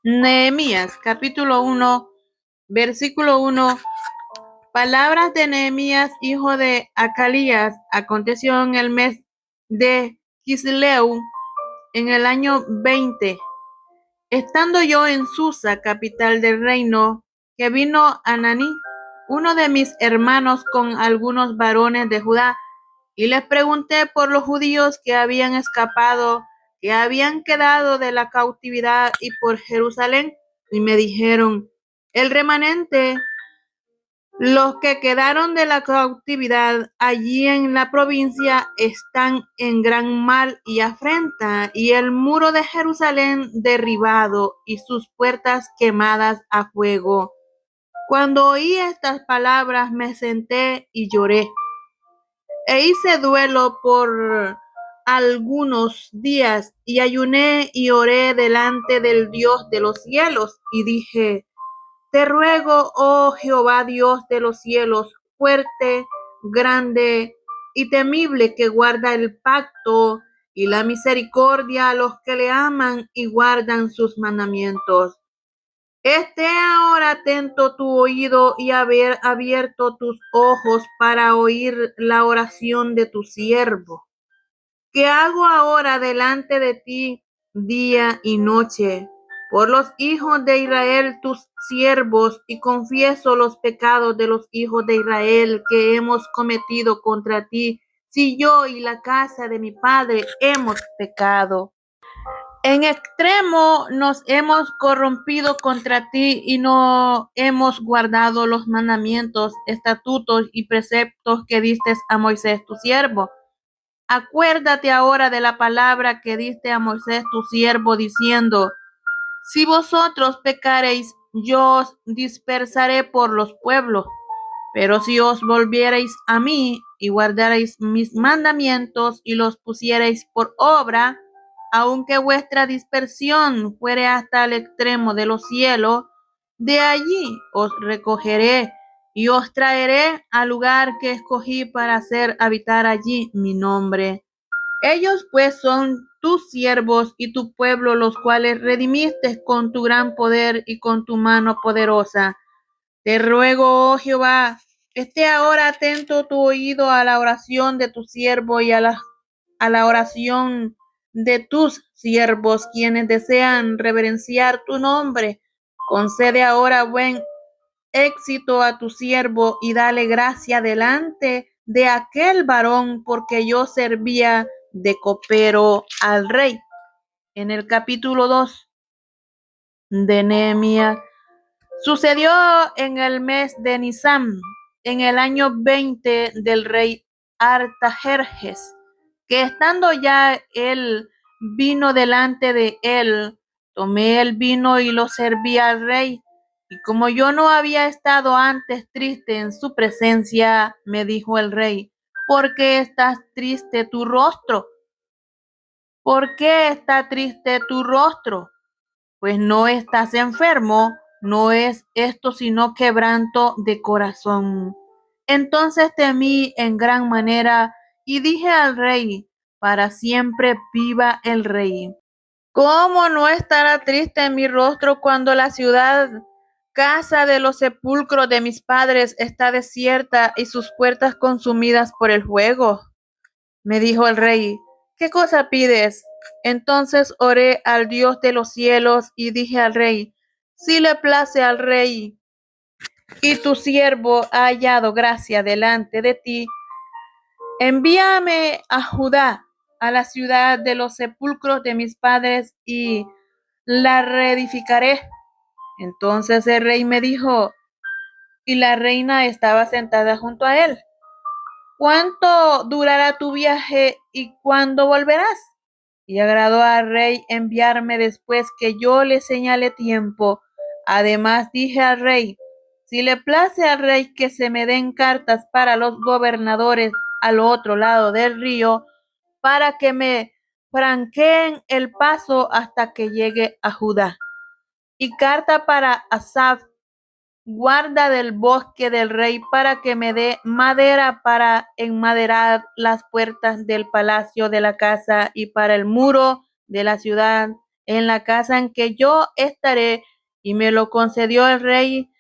Nehemías, capítulo 1, versículo 1. Palabras de Nehemías, hijo de Acalías. Aconteció en el mes de Quisleu, en el año 20, estando yo en Susa, capital del reino, que vino Ananí, uno de mis hermanos, con algunos varones de Judá, y les pregunté por los judíos que habían escapado, que habían quedado de la cautividad, y por Jerusalén, y me dijeron: el remanente, los que quedaron de la cautividad allí en la provincia, están en gran mal y afrenta, y el muro de Jerusalén derribado, y sus puertas quemadas a fuego. Cuando oí estas palabras, me senté y lloré, e hice duelo por algunos días, y ayuné y oré delante del Dios de los cielos, y dije: te ruego, oh Jehová, Dios de los cielos, fuerte, grande y temible, que guarda el pacto y la misericordia a los que le aman y guardan sus mandamientos. Esté ahora atento tu oído y haber abierto tus ojos para oír la oración de tu siervo, que hago ahora delante de ti día y noche, por los hijos de Israel tus siervos, y confieso los pecados de los hijos de Israel que hemos cometido contra ti, si yo y la casa de mi padre hemos pecado. En extremo nos hemos corrompido contra ti, y no hemos guardado los mandamientos, estatutos y preceptos que diste a Moisés tu siervo. Acuérdate ahora de la palabra que diste a Moisés tu siervo, diciendo: si vosotros pecareis, yo os dispersaré por los pueblos. Pero si os volviereis a mí y guardareis mis mandamientos y los pusiereis por obra, aunque vuestra dispersión fuere hasta el extremo de los cielos, de allí os recogeré y os traeré al lugar que escogí para hacer habitar allí mi nombre. Ellos pues son tus siervos y tu pueblo, los cuales redimiste con tu gran poder y con tu mano poderosa. Te ruego, oh Jehová, esté ahora atento tu oído a la oración de tu siervo y a la oración de tus siervos, quienes desean reverenciar tu nombre. Concede ahora buen éxito a tu siervo y dale gracia delante de aquel varón, porque yo servía de copero al rey. En el capítulo 2 de Nehemías. Sucedió en el mes de Nisán, en el año 20 del rey Artajerjes, que estando ya el vino delante de él, tomé el vino y lo serví al rey. Y como yo no había estado antes triste en su presencia, me dijo el rey: ¿por qué estás triste tu rostro? ¿Por qué está triste tu rostro? Pues no estás enfermo, no es esto sino quebranto de corazón. Entonces temí en gran manera y dije al rey: para siempre viva el rey. ¿Cómo no estará triste mi rostro cuando la ciudad, casa de los sepulcros de mis padres, está desierta y sus puertas consumidas por el fuego? Me dijo el rey: ¿qué cosa pides? Entonces oré al Dios de los cielos y dije al rey: si le place al rey y tu siervo ha hallado gracia delante de ti, envíame a Judá, a la ciudad de los sepulcros de mis padres, y la reedificaré. Entonces el rey me dijo, y la reina estaba sentada junto a él: ¿cuánto durará tu viaje y cuándo volverás? Y agradó al rey enviarme después que yo le señalé tiempo. Además dije al rey: si le place al rey que se me den cartas para los gobernadores al otro lado del río, para que me franqueen el paso hasta que llegue a Judá. Y carta para Asaf, guarda del bosque del rey, para que me dé madera para enmaderar las puertas del palacio de la casa y para el muro de la ciudad, en la casa en que yo estaré, y me lo concedió el rey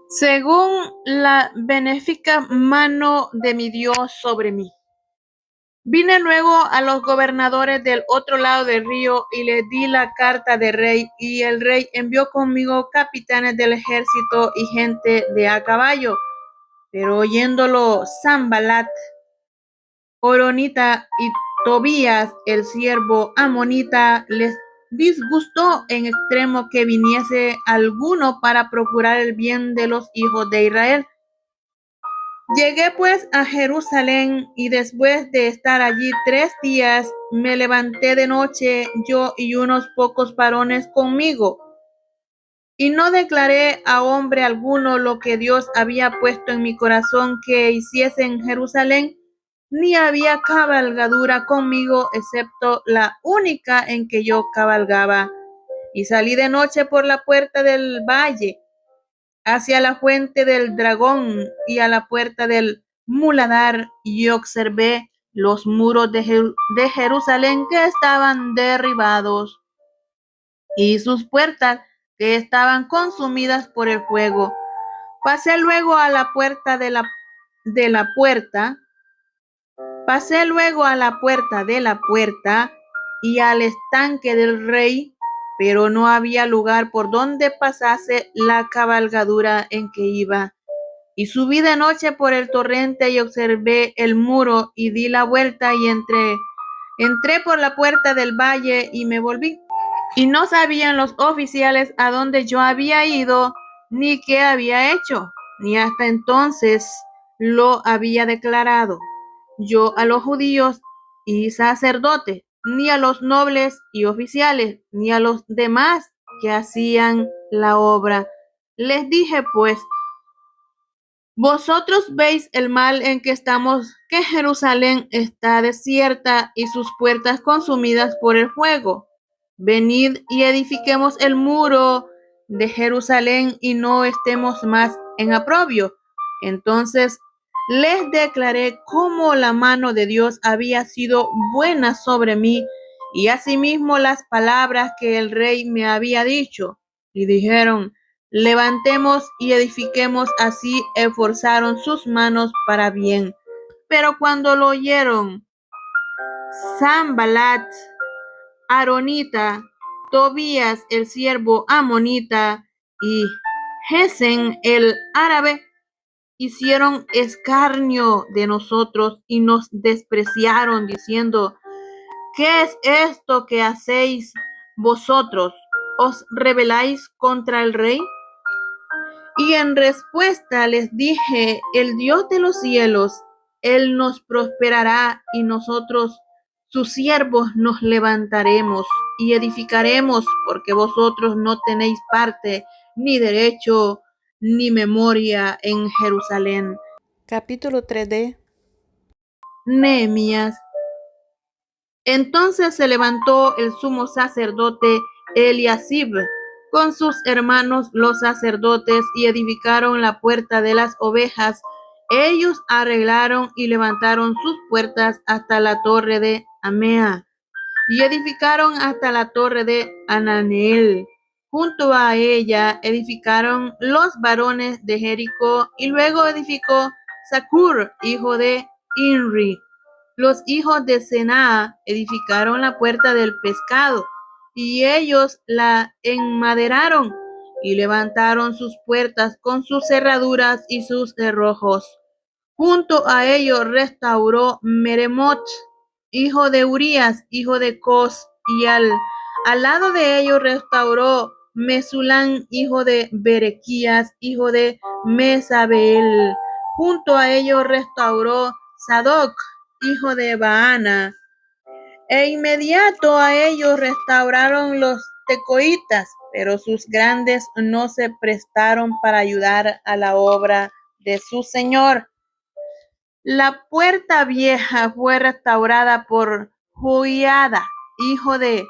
según la benéfica mano de mi Dios sobre mí. Vine luego a los gobernadores del otro lado del río y les di la carta del rey, y el rey envió conmigo capitanes del ejército y gente de a caballo. Pero oyéndolo Sanballat, Horonita y Tobías, el siervo amonita, les disgustó en extremo que viniese alguno para procurar el bien de los hijos de Israel. Llegué pues a Jerusalén, y después de estar allí 3 días, me levanté de noche, yo y unos pocos varones conmigo, y no declaré a hombre alguno lo que Dios había puesto en mi corazón que hiciese en Jerusalén, ni había cabalgadura conmigo, excepto la única en que yo cabalgaba. Y salí de noche por la puerta del valle, hacia la fuente del dragón y a la puerta del muladar, y observé los muros de Jerusalén que estaban derribados, y sus puertas que estaban consumidas por el fuego. Pasé luego a la puerta pasé luego a la puerta de la puerta y al estanque del rey, pero no había lugar por donde pasase la cabalgadura en que iba. Y subí de noche por el torrente y observé el muro, y di la vuelta y entré por la puerta del valle y me volví. Y no sabían los oficiales a dónde yo había ido, ni qué había hecho, ni hasta entonces lo había declarado yo a los judíos y sacerdotes, ni a los nobles y oficiales, ni a los demás que hacían la obra. Les dije pues: vosotros veis el mal en que estamos, que Jerusalén está desierta y sus puertas consumidas por el fuego. Venid y edifiquemos el muro de Jerusalén y no estemos más en aprobio. Entonces les declaré cómo la mano de Dios había sido buena sobre mí, y asimismo las palabras que el rey me había dicho. Y dijeron: levantemos y edifiquemos. Así esforzaron sus manos para bien. Pero cuando lo oyeron Sanballat, Aronita, Tobías el siervo amonita y Gesem el árabe, hicieron escarnio de nosotros y nos despreciaron, diciendo: ¿qué es esto que hacéis vosotros? ¿Os rebeláis contra el rey? Y en respuesta les dije: el Dios de los cielos, Él nos prosperará, y nosotros, sus siervos, nos levantaremos y edificaremos, porque vosotros no tenéis parte, ni derecho, ni memoria en Jerusalén. Capítulo 3 de Nehemías. Entonces se levantó el sumo sacerdote Eliasib con sus hermanos los sacerdotes y edificaron la puerta de las ovejas. Ellos arreglaron y levantaron sus puertas hasta la torre de Amea, y edificaron hasta la torre de Ananeel. Junto a ella edificaron los varones de Jericó, y luego edificó Zacur, hijo de Inri. Los hijos de Senaa edificaron la puerta del pescado, y ellos la enmaderaron y levantaron sus puertas con sus cerraduras y sus cerrojos. Junto a ellos restauró Meremot, hijo de Urías, hijo de Cos, y al lado de ellos restauró Mesulán, hijo de Berequías, hijo de Mesabel. Junto a ellos restauró Sadoc, hijo de Baana, e inmediato a ellos restauraron los tecoitas, pero sus grandes no se prestaron para ayudar a la obra de su señor. La puerta vieja fue restaurada por Joiada, hijo de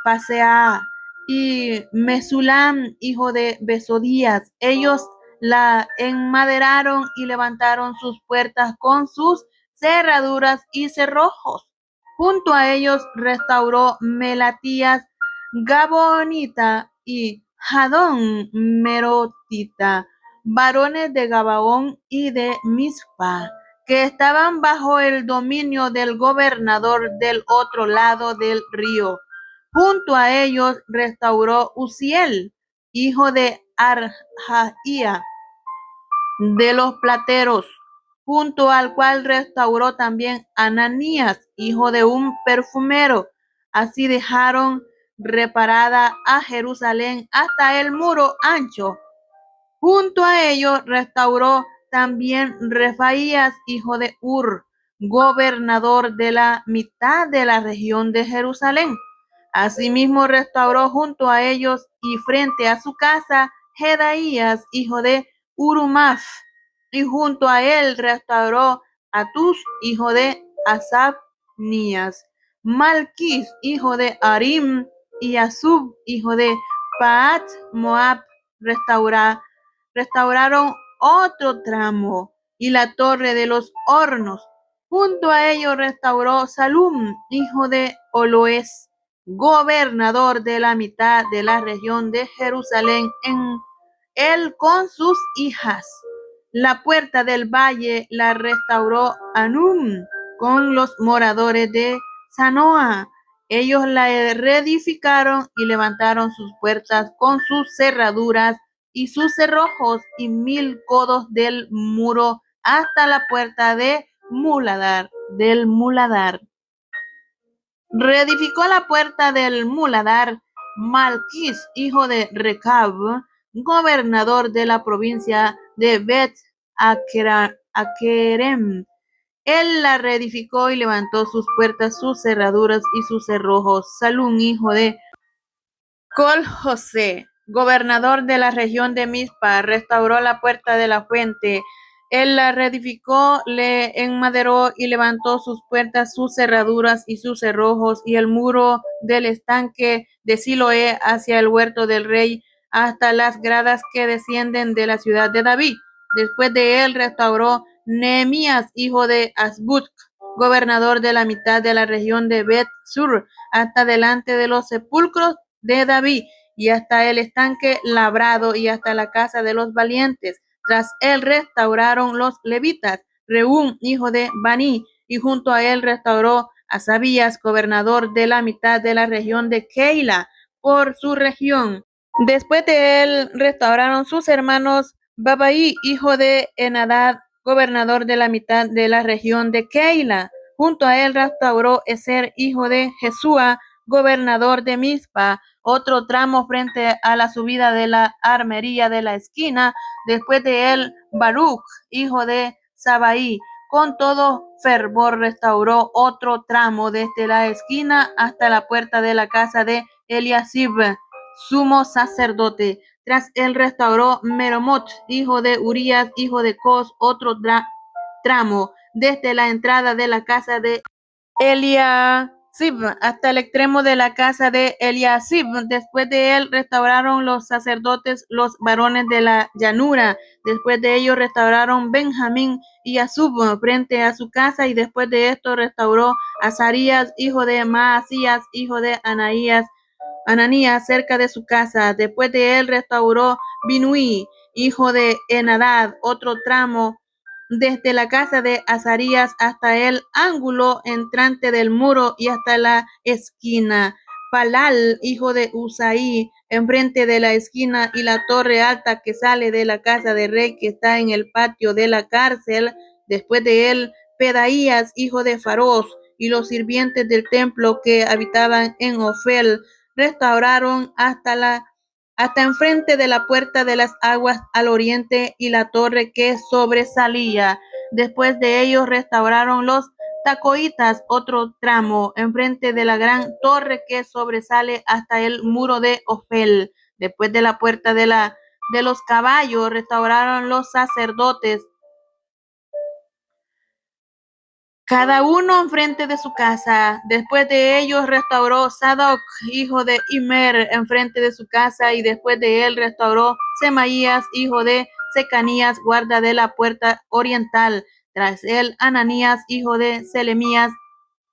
Paseah, y Mesulam, hijo de Besodías. Ellos la enmaderaron y levantaron sus puertas con sus cerraduras y cerrojos. Junto a ellos restauró Melatías, Gabonita y Jadón Merotita, varones de Gabaón y de Mizpa, que estaban bajo el dominio del gobernador del otro lado del río. Junto a ellos restauró Uziel, hijo de Arhaía, de los plateros, junto al cual restauró también Ananías, hijo de un perfumero. Así dejaron reparada a Jerusalén hasta el muro ancho. Junto a ello restauró también Refaías, hijo de Ur, gobernador de la mitad de la región de Jerusalén. Asimismo restauró junto a ellos y frente a su casa Jedaías, hijo de Urumaf, y junto a él restauró Atus, hijo de Asabnías, Malquís, hijo de Arim, y Asub, hijo de Paat Moab, restauraron otro tramo y la torre de los hornos. Junto a ello restauró Salum, hijo de Oloes, gobernador de la mitad de la región de Jerusalén, en él con sus hijas. La puerta del valle la restauró Anum con los moradores de Zanoa. Ellos la reedificaron y levantaron sus puertas con sus cerraduras y sus cerrojos y 1000 codos del muro hasta la puerta de del muladar. Reedificó la puerta del muladar Malquís, hijo de Recab, gobernador de la provincia de Bet Akerem. Él la reedificó y levantó sus puertas, sus cerraduras y sus cerrojos. Salún, hijo de Col José, gobernador de la región de Mizpa, restauró la puerta de la fuente. Él la reedificó, le enmaderó y levantó sus puertas, sus cerraduras y sus cerrojos, y el muro del estanque de Siloé hacia el huerto del rey, hasta las gradas que descienden de la ciudad de David. Después de él restauró Nehemías, hijo de Azbuk, gobernador de la mitad de la región de Bet-Sur, hasta delante de los sepulcros de David, y hasta el estanque labrado, y hasta la casa de los valientes. Tras él restauraron los levitas, Rehum, hijo de Bani, y junto a él restauró a Sabías, gobernador de la mitad de la región de Keila, por su región. Después de él restauraron sus hermanos Babai, hijo de Enadad, gobernador de la mitad de la región de Keila. Junto a él restauró Ezer, hijo de Jesúa, gobernador de Mizpa, otro tramo frente a la subida de la armería de la esquina. Después de él Baruch, hijo de Sabai, con todo fervor restauró otro tramo desde la esquina hasta la puerta de la casa de Eliasib, sumo sacerdote. Tras él restauró Meromot, hijo de Urías, hijo de Cos, otro tramo desde la entrada de la casa de Eliasib hasta el extremo de la casa de Eliasib. Después de él restauraron los sacerdotes, los varones de la llanura. Después de ellos restauraron Benjamín y Asub frente a su casa, y después de esto restauró Azarías, hijo de Maasías, hijo de Ananías, cerca de su casa. Después de él restauró Binui, hijo de Enadad, otro tramo desde la casa de Azarías hasta el ángulo entrante del muro y hasta la esquina. Palal, hijo de Usaí, enfrente de la esquina, y la torre alta que sale de la casa de rey, que está en el patio de la cárcel. Después de él, Pedaías, hijo de Faros, y los sirvientes del templo que habitaban en Ofel restauraron hasta enfrente de la puerta de las aguas al oriente y la torre que sobresalía. Después de ellos restauraron los tacoitas, otro tramo, enfrente de la gran torre que sobresale hasta el muro de Ofel. Después de la puerta de los caballos restauraron los sacerdotes, cada uno enfrente de su casa. Después de ellos restauró Sadoc, hijo de Imer, enfrente de su casa, y después de él restauró Semaías, hijo de Secanías, guarda de la puerta oriental. Tras él Ananías, hijo de Selemías,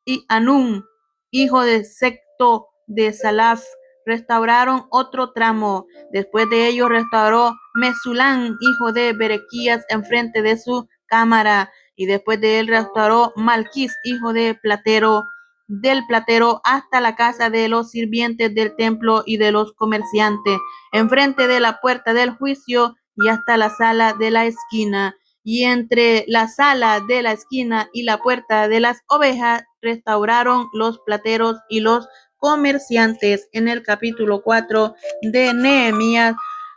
y Anún, hijo de Secto de Salaf, restauraron otro tramo. Después de ello restauró Mesulán, hijo de Berequías, enfrente de su cámara, y después de él restauró Malquís, hijo de Platero, del platero, hasta la casa de los sirvientes del templo y de los comerciantes, enfrente de la puerta del juicio y hasta la sala de la esquina. Y entre la sala de la esquina y la puerta de las ovejas restauraron los plateros y los comerciantes. En el capítulo 4 de Nehemías,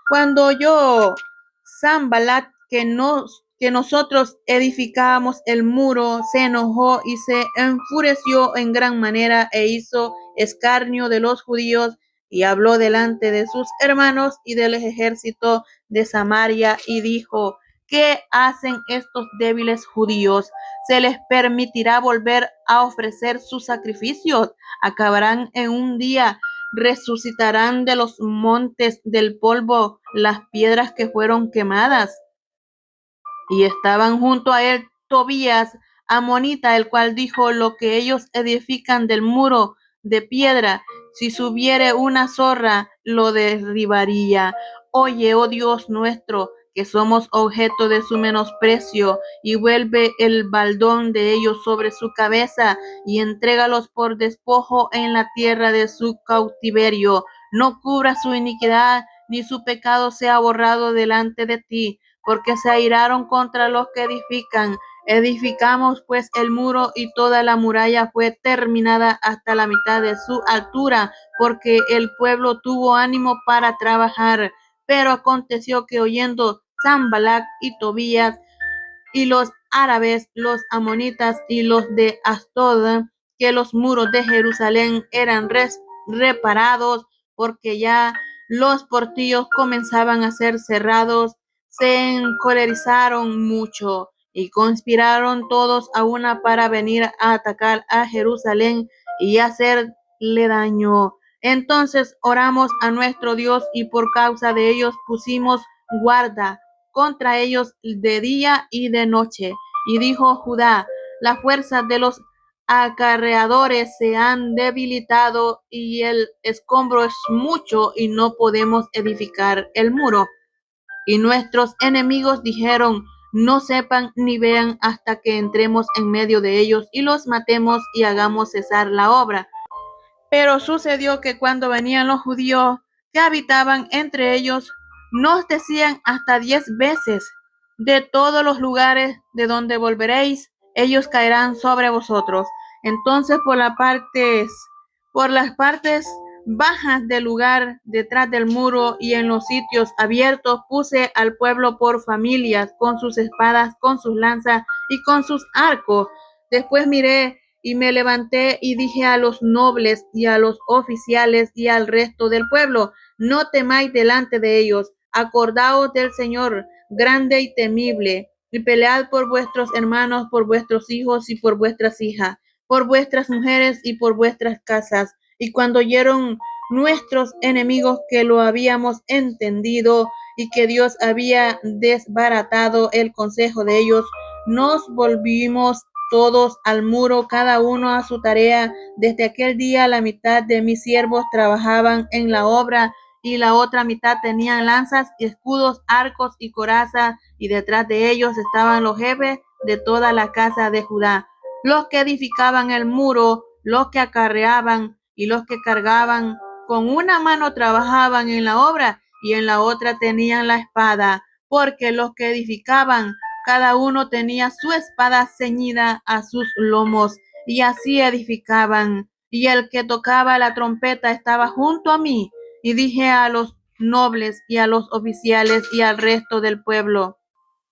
cuando oyó Sanballat que nosotros edificábamos el muro, se enojó y se enfureció en gran manera e hizo escarnio de los judíos y habló delante de sus hermanos y del ejército de Samaria y dijo: ¿qué hacen estos débiles judíos? ¿Se les permitirá volver a ofrecer sus sacrificios? ¿Acabarán en un día? ¿Resucitarán de los montes del polvo las piedras que fueron quemadas? Y estaban junto a él Tobías, amonita, el cual dijo: lo que ellos edifican del muro de piedra, si subiere una zorra, lo derribaría. Oye, oh Dios nuestro, que somos objeto de su menosprecio, y vuelve el baldón de ellos sobre su cabeza, y entrégalos por despojo en la tierra de su cautiverio. No cubra su iniquidad, ni su pecado sea borrado delante de ti, porque se airaron contra los que edifican. Edificamos pues el muro, y toda la muralla fue terminada hasta la mitad de su altura, porque el pueblo tuvo ánimo para trabajar. Pero aconteció que oyendo Sanballat y Tobías y los árabes, los amonitas y los de Asdod, que los muros de Jerusalén eran reparados, porque ya los portillos comenzaban a ser cerrados, se encolerizaron mucho y conspiraron todos a una para venir a atacar a Jerusalén y hacerle daño. Entonces oramos a nuestro Dios, y por causa de ellos pusimos guarda contra ellos de día y de noche. Y dijo Judá: las fuerzas de los acarreadores se han debilitado, y el escombro es mucho, y no podemos edificar el muro. Y nuestros enemigos dijeron: no sepan ni vean hasta que entremos en medio de ellos y los matemos y hagamos cesar la obra. Pero sucedió que cuando venían los judíos que habitaban entre ellos, nos decían hasta 10 veces: de todos los lugares de donde volveréis, ellos caerán sobre vosotros. Entonces por las partes bajas del lugar, detrás del muro y en los sitios abiertos, puse al pueblo por familias, con sus espadas, con sus lanzas y con sus arcos. Después miré y me levanté y dije a los nobles y a los oficiales y al resto del pueblo: no temáis delante de ellos, acordaos del Señor grande y temible, y pelead por vuestros hermanos, por vuestros hijos y por vuestras hijas, por vuestras mujeres y por vuestras casas. Y cuando oyeron nuestros enemigos que lo habíamos entendido y que Dios había desbaratado el consejo de ellos, nos volvimos todos al muro, cada uno a su tarea. Desde aquel día la mitad de mis siervos trabajaban en la obra, y la otra mitad tenían lanzas, escudos, arcos y corazas, y detrás de ellos estaban los jefes de toda la casa de Judá, los que edificaban el muro, los que acarreaban y los que cargaban. Con una mano trabajaban en la obra, y en la otra tenían la espada, porque los que edificaban, cada uno tenía su espada ceñida a sus lomos, y así edificaban. Y el que tocaba la trompeta estaba junto a mí, y dije a los nobles y a los oficiales y al resto del pueblo: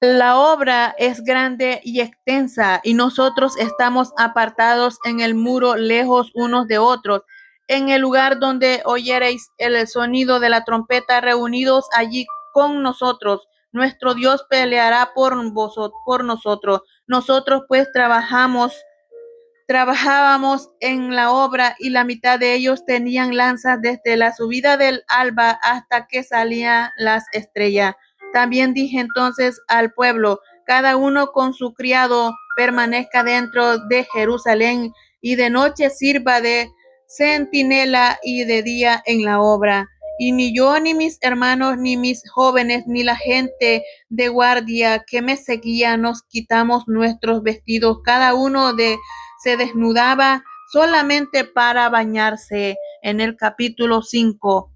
la obra es grande y extensa, y nosotros estamos apartados en el muro, lejos unos de otros. En el lugar donde oyereis el sonido de la trompeta, reunidos allí con nosotros. Nuestro Dios peleará por nosotros. Nosotros pues trabajábamos en la obra, y la mitad de ellos tenían lanzas desde la subida del alba hasta que salían las estrellas. También dije entonces al pueblo: cada uno con su criado permanezca dentro de Jerusalén, y de noche sirva de centinela y de día en la obra. Y ni yo, ni mis hermanos, ni mis jóvenes, ni la gente de guardia que me seguía nos quitamos nuestros vestidos. Cada uno se desnudaba solamente para bañarse. En el capítulo 5.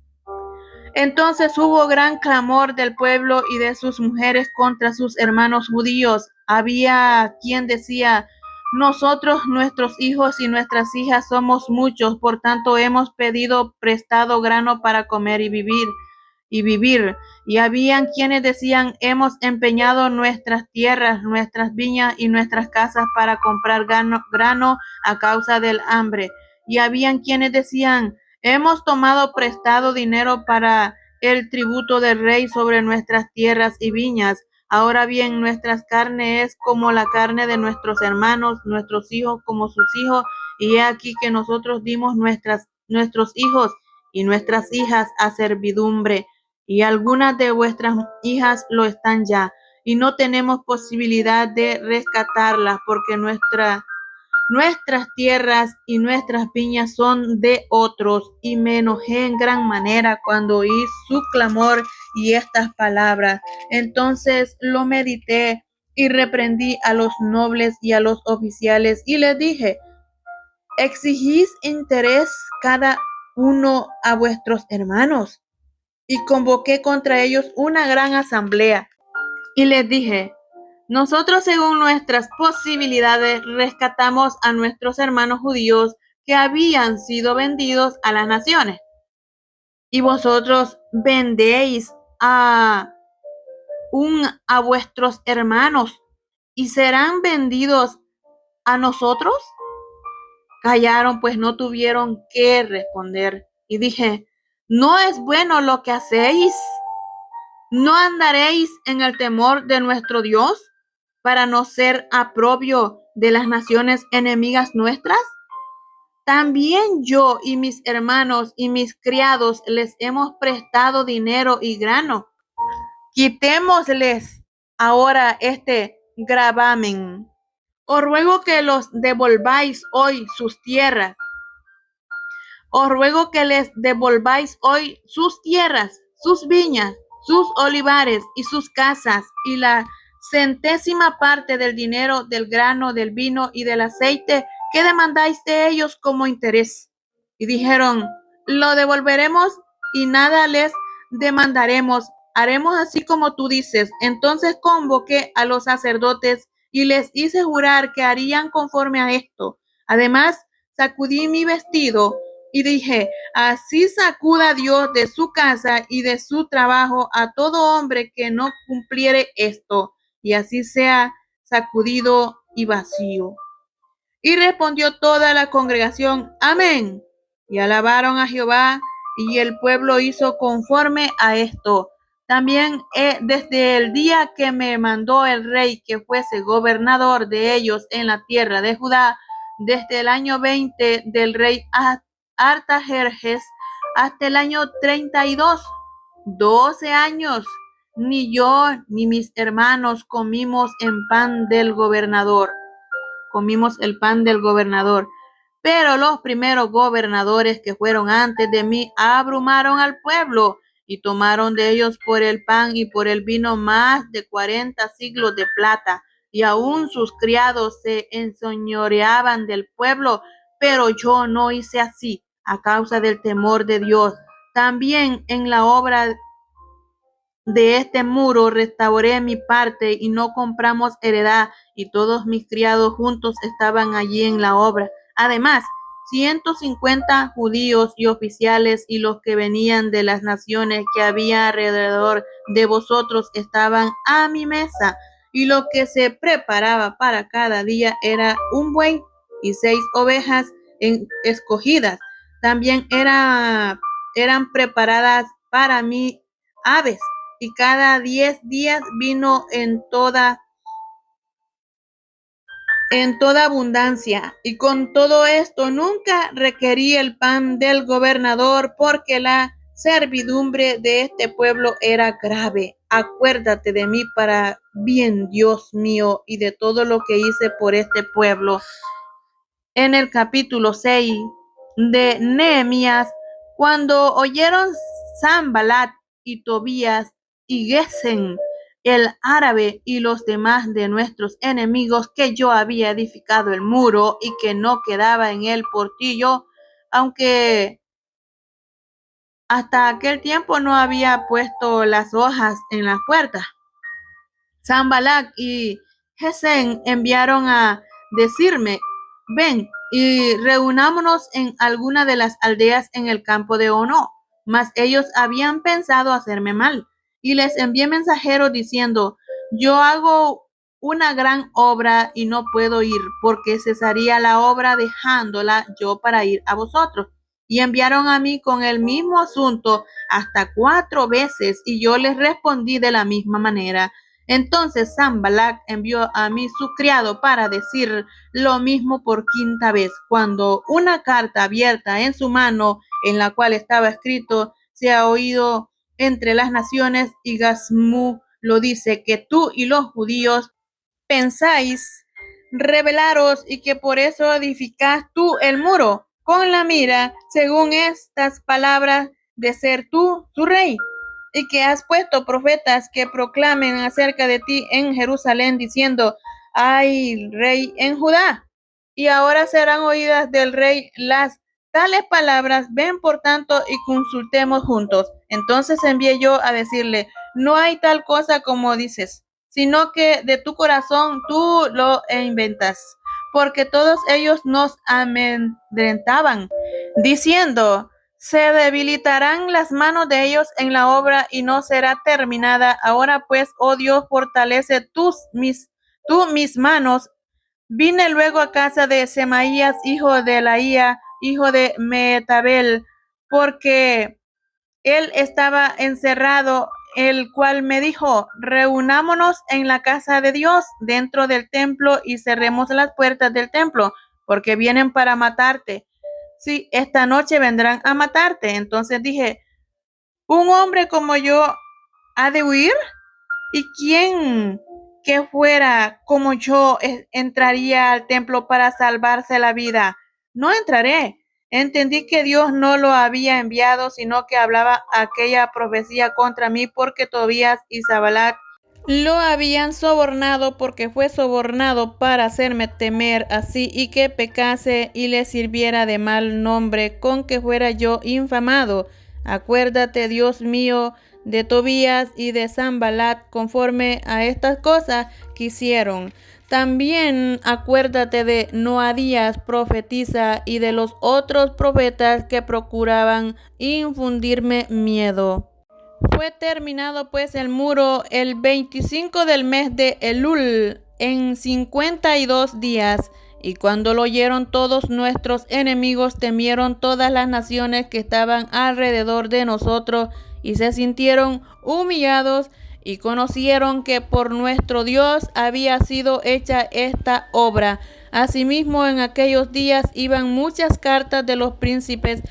Entonces hubo gran clamor del pueblo y de sus mujeres contra sus hermanos judíos. Había quien decía: nosotros, nuestros hijos y nuestras hijas somos muchos, por tanto hemos pedido prestado grano para comer y vivir. Y habían quienes decían: hemos empeñado nuestras tierras, nuestras viñas y nuestras casas para comprar grano a causa del hambre. Y habían quienes decían: hemos tomado prestado dinero para el tributo del rey sobre nuestras tierras y viñas. Ahora bien, nuestra carne es como la carne de nuestros hermanos, nuestros hijos como sus hijos, y he aquí que nosotros dimos nuestros hijos y nuestras hijas a servidumbre, y algunas de vuestras hijas lo están ya, y no tenemos posibilidad de rescatarlas, porque nuestras tierras y nuestras viñas son de otros. Y me enojé en gran manera cuando oí su clamor y estas palabras. Entonces lo medité y reprendí a los nobles y a los oficiales y les dije: exigís interés cada uno a vuestros hermanos. Y convoqué contra ellos una gran asamblea y les dije: nosotros, según nuestras posibilidades, rescatamos a nuestros hermanos judíos que habían sido vendidos a las naciones. Y vosotros vendéis a vuestros hermanos y serán vendidos a nosotros. Callaron, pues no tuvieron qué responder. Y dije: no es bueno lo que hacéis. ¿No andaréis en el temor de nuestro Dios para no ser aprobio de las naciones enemigas nuestras? También yo y mis hermanos y mis criados les hemos prestado dinero y grano. Quitémosles ahora este gravamen. Os ruego que los devolváis hoy sus tierras. Os ruego que les devolváis hoy sus tierras, sus viñas, sus olivares y sus casas, y la centésima parte del dinero, del grano, del vino y del aceite que demandáis de ellos como interés. Y dijeron: lo devolveremos y nada les demandaremos. Haremos así como tú dices. Entonces convoqué a los sacerdotes y les hice jurar que harían conforme a esto. Además, sacudí mi vestido y dije: así sacuda Dios de su casa y de su trabajo a todo hombre que no cumpliere esto, y así sea sacudido y vacío. Y respondió toda la congregación: amén. Y alabaron a Jehová, y el pueblo hizo conforme a esto. También desde el día que me mandó el rey que fuese gobernador de ellos en la tierra de Judá, desde el año 20 del rey Artajerjes hasta el año 32, 12 años, ni yo ni mis hermanos comimos el pan del gobernador. Pero los primeros gobernadores que fueron antes de mí abrumaron al pueblo y tomaron de ellos por el pan y por el vino más de 40 siglos de plata, y aún sus criados se enseñoreaban del pueblo, pero yo no hice así a causa del temor de Dios. También en la obra de este muro restauré mi parte y no compramos heredad, y todos mis criados juntos estaban allí en la obra. Además, 150 judíos y oficiales y los que venían de las naciones que había alrededor de vosotros estaban a mi mesa, y lo que se preparaba para cada día era un buey y 6 ovejas escogidas. También eran preparadas para mí aves, y cada 10 días vino en toda abundancia. Y con todo esto nunca requerí el pan del gobernador, porque la servidumbre de este pueblo era grave. Acuérdate de mí para bien, Dios mío, y de todo lo que hice por este pueblo. En el capítulo 6 de Nehemías, cuando oyeron Sanballat y Tobías y Gesem el árabe y los demás de nuestros enemigos que yo había edificado el muro y que no quedaba en él portillo, aunque hasta aquel tiempo no había puesto las hojas en las puertas. Sanballat y Gesem enviaron a decirme: ven y reunámonos en alguna de las aldeas en el campo de Ono. Mas ellos habían pensado hacerme mal, y les envié mensajeros diciendo: yo hago una gran obra y no puedo ir, porque cesaría la obra dejándola yo para ir a vosotros. Y enviaron a mí con el mismo asunto hasta 4 veces, y yo les respondí de la misma manera. Entonces Sanballat envió a mí su criado para decir lo mismo por 5ª vez. Cuando una carta abierta en su mano, en la cual estaba escrito: se ha oído entre las naciones, y Gasmú lo dice, que tú y los judíos pensáis rebelaros y que por eso edificás tú el muro, con la mira, según estas palabras, de ser tú su rey, y que has puesto profetas que proclamen acerca de ti en Jerusalén, diciendo: hay rey en Judá. Y ahora serán oídas del rey las tales palabras. Ven por tanto y consultemos juntos. Entonces envié yo a decirle: no hay tal cosa como dices, sino que de tu corazón tú lo inventas. Porque todos ellos nos amedrentaban, diciendo: se debilitarán las manos de ellos en la obra y no será terminada. Ahora pues, oh Dios, fortalece tú mis manos. Vine luego a casa de Semaías, hijo de Laía, hijo de Metabel, porque él estaba encerrado, el cual me dijo: reunámonos en la casa de Dios dentro del templo y cerremos las puertas del templo, porque vienen para matarte. Sí, esta noche vendrán a matarte. Entonces dije: ¿un hombre como yo ha de huir? ¿Y quién que fuera como yo entraría al templo para salvarse la vida? No entraré. Entendí que Dios no lo había enviado, sino que hablaba aquella profecía contra mí, porque Tobías y Sanballat lo habían sobornado, porque fue sobornado para hacerme temer así y que pecase y le sirviera de mal nombre, con que fuera yo infamado. Acuérdate, Dios mío, de Tobías y de Sanballat, conforme a estas cosas que hicieron. También acuérdate de Noadías, profetisa, y de los otros profetas que procuraban infundirme miedo. Fue terminado pues el muro el 25 del mes de Elul, en 52 días. Y cuando lo oyeron todos nuestros enemigos, temieron todas las naciones que estaban alrededor de nosotros, y se sintieron humillados, y conocieron que por nuestro Dios había sido hecha esta obra. Asimismo, en aquellos días iban muchas cartas de los príncipes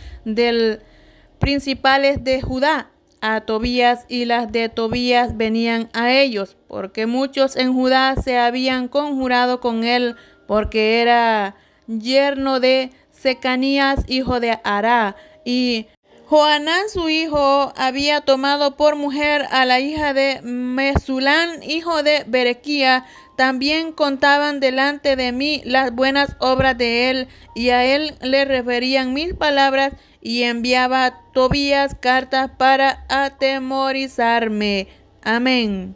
principales de Judá a Tobías, y las de Tobías venían a ellos, porque muchos en Judá se habían conjurado con él, porque era yerno de Secanías, hijo de Ará, y Johanán su hijo había tomado por mujer a la hija de Mesulán, hijo de Berequía. También contaban delante de mí las buenas obras de él, y a él le referían mis palabras, y enviaba a Tobías cartas para atemorizarme. Amén.